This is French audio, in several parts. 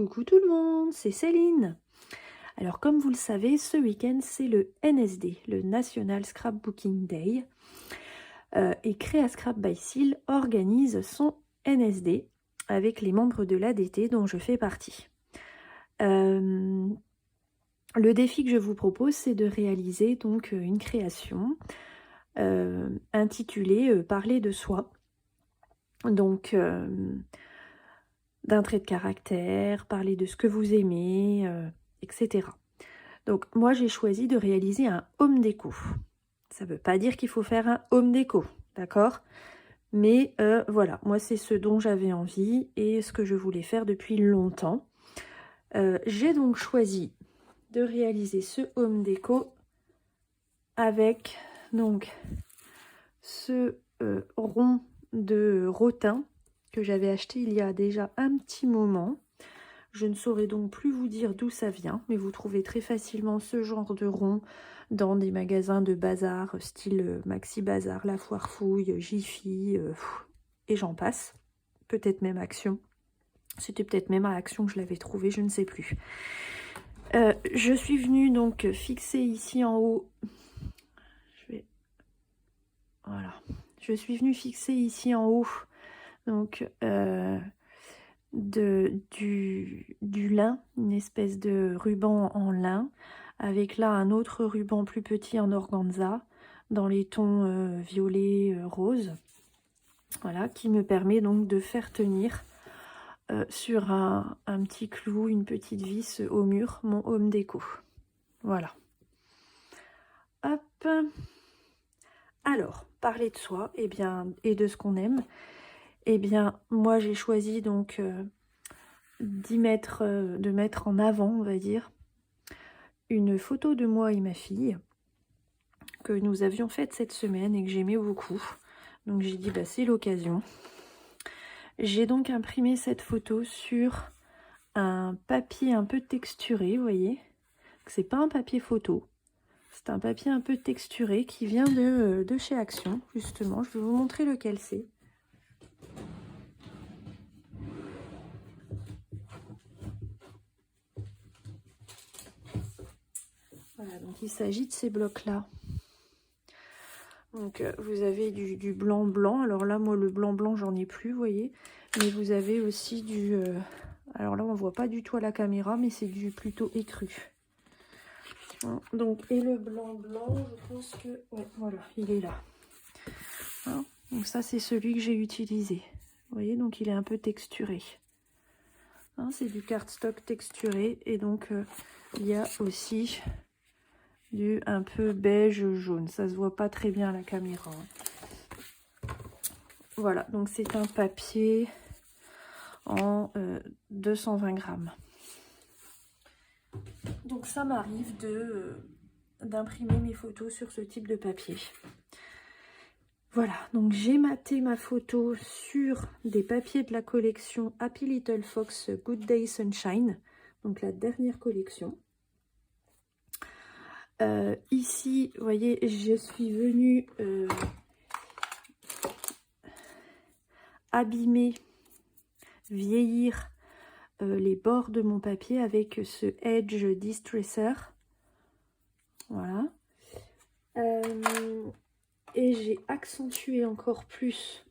Coucou tout le monde, c'est Céline. Alors comme vous le savez, ce week-end c'est le NSD, le National Scrapbooking Day. Et Créa Scrap by Seal organise son NSD avec les membres de l'ADT dont je fais partie. Le défi que je vous propose, c'est de réaliser donc une création intitulée Parler de soi. Donc d'un trait de caractère, parler de ce que vous aimez, etc. Donc moi j'ai choisi de réaliser un home déco. Ça ne veut pas dire qu'il faut faire un home déco, d'accord? Mais voilà, moi c'est ce dont j'avais envie et ce que je voulais faire depuis longtemps. J'ai donc choisi de réaliser ce home déco avec donc ce rond de rotin que j'avais acheté il y a déjà un petit moment. Je ne saurais donc plus vous dire d'où ça vient, mais vous trouvez très facilement ce genre de rond dans des magasins de bazar, style Maxi Bazar, La Foire Fouille, Jiffy, et j'en passe. Peut-être même Action. C'était peut-être même à Action que je l'avais trouvé, je ne sais plus. Je suis venue donc fixer ici en haut. Voilà. Je suis venue fixer ici en haut donc du lin, une espèce de ruban en lin, avec là un autre ruban plus petit en organza, dans les tons violet, rose, voilà, qui me permet donc de faire tenir sur un petit clou, une petite vis au mur, mon home déco. Voilà. Hop. Alors, parler de soi, et bien, et de ce qu'on aime. Eh bien, moi j'ai choisi donc de mettre en avant, on va dire, une photo de moi et ma fille que nous avions faite cette semaine et que j'aimais beaucoup. Donc j'ai dit, bah, c'est l'occasion. J'ai donc imprimé cette photo sur un papier un peu texturé, vous voyez. C'est pas un papier photo, c'est un papier un peu texturé qui vient de chez Action, justement. Je vais vous montrer lequel c'est. Voilà, donc il s'agit de ces blocs-là. Donc vous avez du blanc blanc. Alors là, moi, le blanc blanc, j'en ai plus, vous voyez. Mais vous avez aussi du... alors là, on voit pas du tout à la caméra, mais c'est du plutôt écru. Hein, donc, et le blanc blanc, je pense que... Ouais, voilà, il est là. Hein, donc ça, c'est celui que j'ai utilisé. Vous voyez, donc il est un peu texturé. Hein, c'est du cardstock texturé. Et donc, il y a aussi... du un peu beige jaune, ça se voit pas très bien à la caméra. Voilà, donc c'est un papier en 220 grammes. Donc ça m'arrive d'imprimer mes photos sur ce type de papier. Voilà, donc j'ai maté ma photo sur des papiers de la collection Happy Little Fox Good Day Sunshine, donc la dernière collection. Ici, vous voyez, je suis venue abîmer, vieillir les bords de mon papier avec ce Edge Distresser. Voilà. Et j'ai accentué encore plus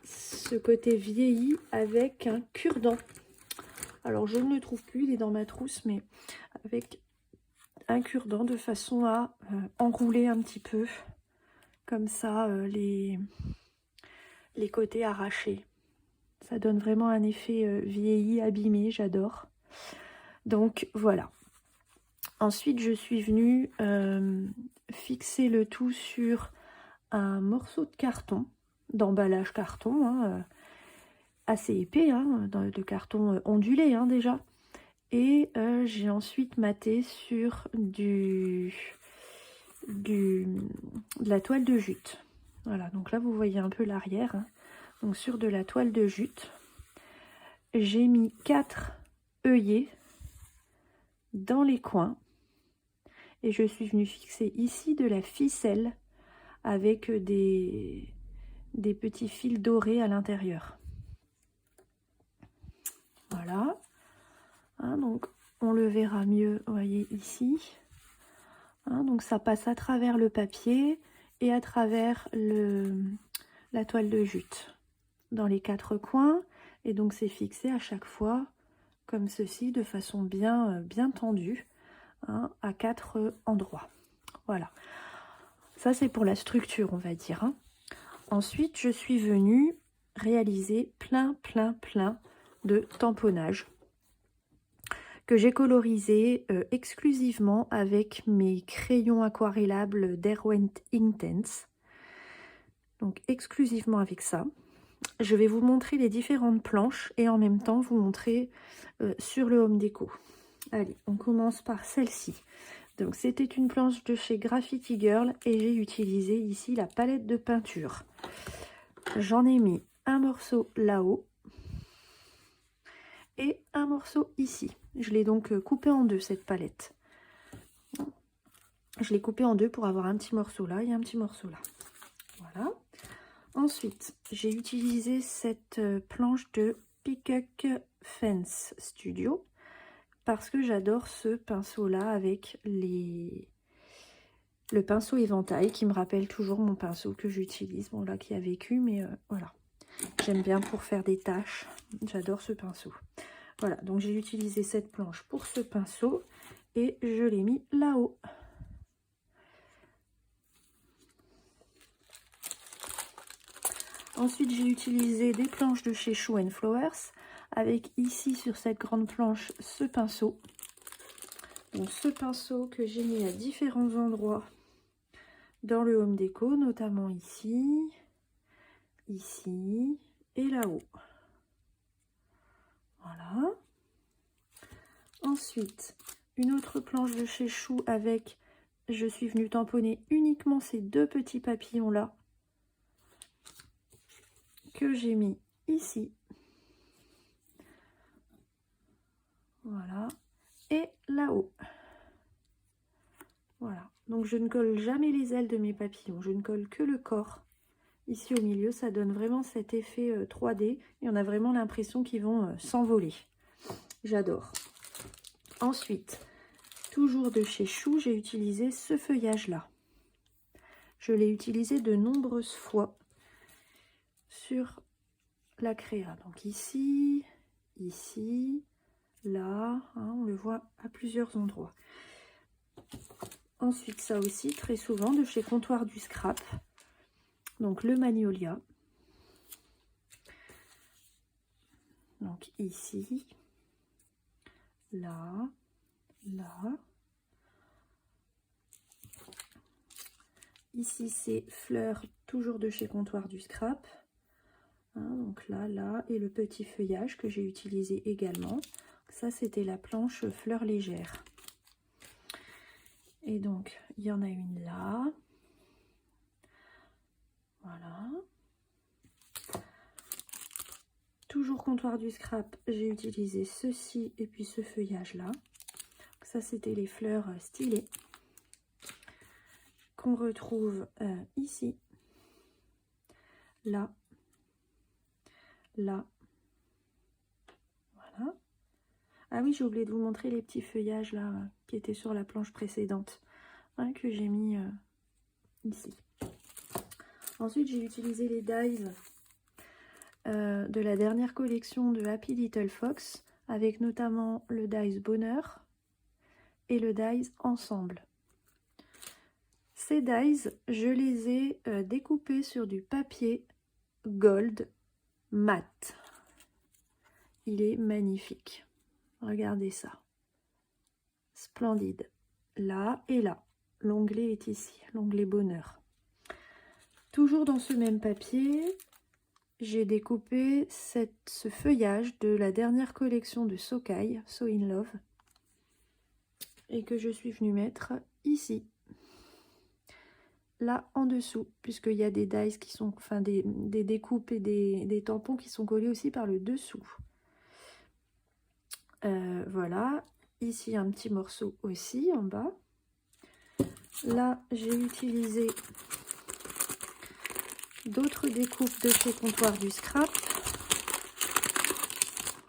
ce côté vieilli avec un cure-dent. Alors je ne le trouve plus, il est dans ma trousse, mais avec un cure-dent de façon à enrouler un petit peu comme ça les côtés arrachés. Ça donne vraiment un effet vieilli, abîmé, j'adore. Donc voilà. Ensuite, je suis venue fixer le tout sur un morceau de carton, d'emballage carton, hein, assez épais, hein, de carton ondulé hein, déjà. Et j'ai ensuite maté sur de la toile de jute. Voilà, donc là vous voyez un peu l'arrière. Hein. Donc sur de la toile de jute, j'ai mis 4 œillets dans les coins. Et je suis venue fixer ici de la ficelle avec des petits fils dorés à l'intérieur. Voilà. Hein, donc, on le verra mieux, vous voyez, ici. Hein, donc, ça passe à travers le papier et à travers la toile de jute dans les 4 coins. Et donc, c'est fixé à chaque fois comme ceci, de façon bien tendue, hein, à 4 endroits. Voilà. Ça, c'est pour la structure, on va dire. Hein. Ensuite, je suis venue réaliser plein de tamponnages que j'ai colorisé exclusivement avec mes crayons aquarellables Derwent Intense. Donc, exclusivement avec ça. Je vais vous montrer les différentes planches et en même temps vous montrer sur le home déco. Allez, on commence par celle-ci. Donc, c'était une planche de chez Graffiti Girl et j'ai utilisé ici la palette de peinture. J'en ai mis un morceau là-haut et un morceau ici. Je l'ai donc coupé en deux, cette palette. Je l'ai coupé en deux pour avoir un petit morceau là et un petit morceau là. Voilà. Ensuite, j'ai utilisé cette planche de Peacock Fence Studio parce que j'adore ce pinceau-là avec le pinceau éventail qui me rappelle toujours mon pinceau que j'utilise. Bon, là, qui a vécu, mais voilà. J'aime bien pour faire des taches. J'adore ce pinceau. Voilà, donc j'ai utilisé cette planche pour ce pinceau et je l'ai mis là-haut. Ensuite, j'ai utilisé des planches de chez Shoe & Flowers avec ici sur cette grande planche ce pinceau. Donc ce pinceau que j'ai mis à différents endroits dans le home déco, notamment ici, ici et là-haut. Voilà. Ensuite, une autre planche de chez Chou avec, je suis venue tamponner uniquement ces 2 petits papillons là que j'ai mis ici. Voilà. Et là-haut. Voilà. Donc je ne colle jamais les ailes de mes papillons. Je ne colle que le corps. Ici au milieu, ça donne vraiment cet effet 3D. Et on a vraiment l'impression qu'ils vont s'envoler. J'adore. Ensuite, toujours de chez Chou, j'ai utilisé ce feuillage-là. Je l'ai utilisé de nombreuses fois sur la créa. Donc ici, ici, là, hein, on le voit à plusieurs endroits. Ensuite, ça aussi, très souvent, de chez Comptoir du Scrap. Donc le Magnolia. Donc ici, là, là. Ici, c'est fleurs, toujours de chez Comptoir du Scrap. Hein, donc là, là, et le petit feuillage que j'ai utilisé également. Ça, c'était la planche fleurs légères. Et donc, il y en a une là. Voilà. Toujours Comptoir du Scrap, j'ai utilisé ceci et puis ce feuillage-là. Ça, c'était les fleurs stylées qu'on retrouve ici, là, là. Voilà. Ah oui, j'ai oublié de vous montrer les petits feuillages là qui étaient sur la planche précédente, hein, que j'ai mis ici. Ensuite, j'ai utilisé les dies de la dernière collection de Happy Little Fox, avec notamment le dies Bonheur et le dies Ensemble. Ces dies, je les ai découpés sur du papier gold mat. Il est magnifique. Regardez ça. Splendide. Là et là. L'onglet est ici, l'onglet Bonheur. Toujours dans ce même papier, j'ai découpé ce feuillage de la dernière collection de Sokai, So In Love, et que je suis venue mettre ici, là en dessous, puisqu'il y a des dies qui sont, enfin des découpes et des tampons qui sont collés aussi par le dessous. Voilà, ici un petit morceau aussi en bas. Là, j'ai utilisé d'autres découpes de chez Comptoir du Scrap.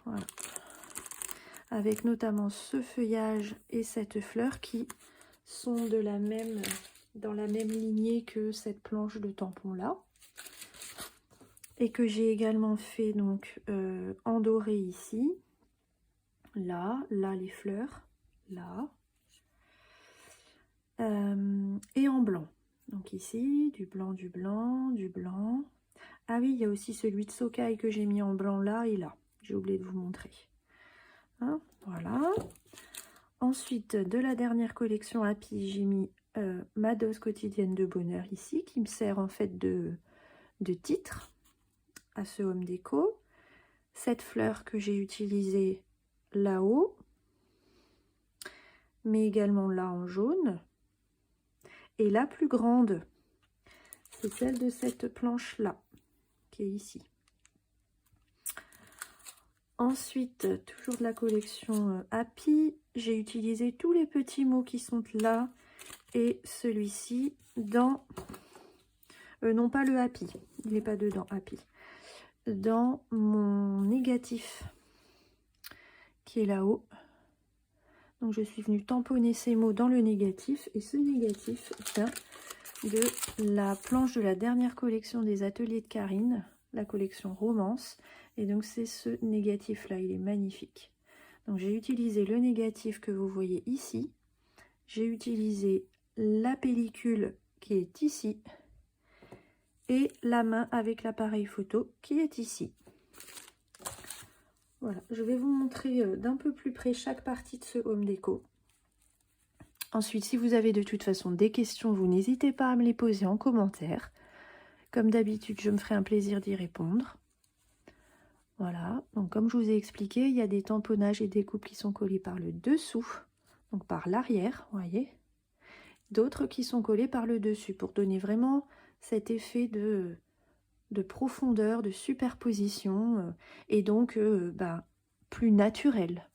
Voilà. avec notamment ce feuillage et cette fleur qui sont dans la même lignée que cette planche de tampon là. Et que j'ai également fait donc en doré ici. Là les fleurs, là. Et en blanc. Donc ici, du blanc, du blanc, du blanc. Ah oui, il y a aussi celui de Sokai que j'ai mis en blanc là et là. J'ai oublié de vous montrer. Hein, voilà. Ensuite, de la dernière collection Happy, j'ai mis ma dose quotidienne de bonheur ici, qui me sert en fait de titre à ce home déco. Cette fleur que j'ai utilisée là-haut, mais également là en jaune. Et la plus grande, c'est celle de cette planche-là, qui est ici. Ensuite, toujours de la collection Happy, j'ai utilisé tous les petits mots qui sont là et celui-ci dans... non, pas le Happy, il n'est pas dedans, Happy. Dans mon négatif qui est là-haut. Donc, je suis venue tamponner ces mots dans le négatif et ce négatif vient de la planche de la dernière collection des ateliers de Karine, la collection Romance. Et donc c'est ce négatif là, il est magnifique. Donc j'ai utilisé le négatif que vous voyez ici, j'ai utilisé la pellicule qui est ici et la main avec l'appareil photo qui est ici. Voilà, je vais vous montrer d'un peu plus près chaque partie de ce home déco. Ensuite, si vous avez de toute façon des questions, vous n'hésitez pas à me les poser en commentaire. Comme d'habitude, je me ferai un plaisir d'y répondre. Voilà, donc comme je vous ai expliqué, il y a des tamponnages et des coupes qui sont collés par le dessous, donc par l'arrière, vous voyez. D'autres qui sont collés par le dessus pour donner vraiment cet effet de profondeur, de superposition et donc plus naturel.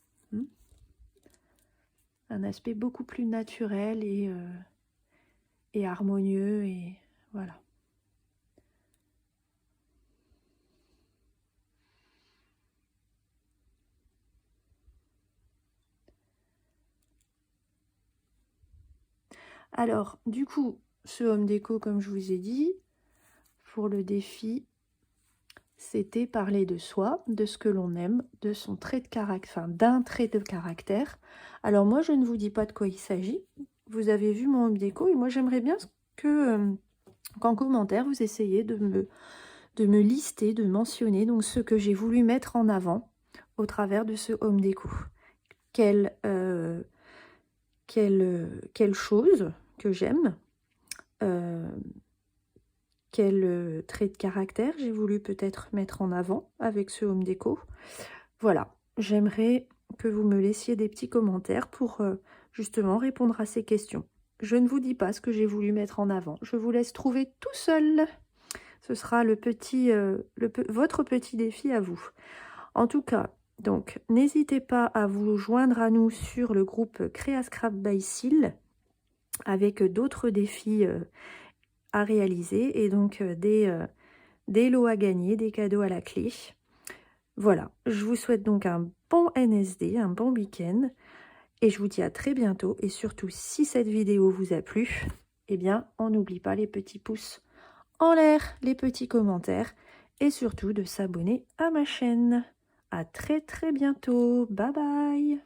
Un aspect beaucoup plus naturel et harmonieux et voilà. Alors, du coup, ce home déco, comme je vous ai dit, pour le défi, c'était parler de soi, de ce que l'on aime, de son trait de caractère, enfin d'un trait de caractère. Alors moi, je ne vous dis pas de quoi il s'agit. Vous avez vu mon home déco et moi, j'aimerais bien qu'en commentaire, vous essayiez de me lister, de mentionner donc ce que j'ai voulu mettre en avant au travers de ce home déco. Quelle chose que j'aime, quel trait de caractère j'ai voulu peut-être mettre en avant avec ce home déco. Voilà, j'aimerais que vous me laissiez des petits commentaires pour justement répondre à ces questions. Je ne vous dis pas ce que j'ai voulu mettre en avant, je vous laisse trouver tout seul. Ce sera votre petit défi à vous. En tout cas, donc n'hésitez pas à vous joindre à nous sur le groupe Créa Scrap by Syl avec d'autres défis à réaliser et donc des lots à gagner, des cadeaux à la clé. Voilà, je vous souhaite donc un bon NSD, un bon week-end et je vous dis à très bientôt. Et surtout, si cette vidéo vous a plu, eh bien, on n'oublie pas les petits pouces en l'air, les petits commentaires et surtout de s'abonner à ma chaîne. À très bientôt, bye bye.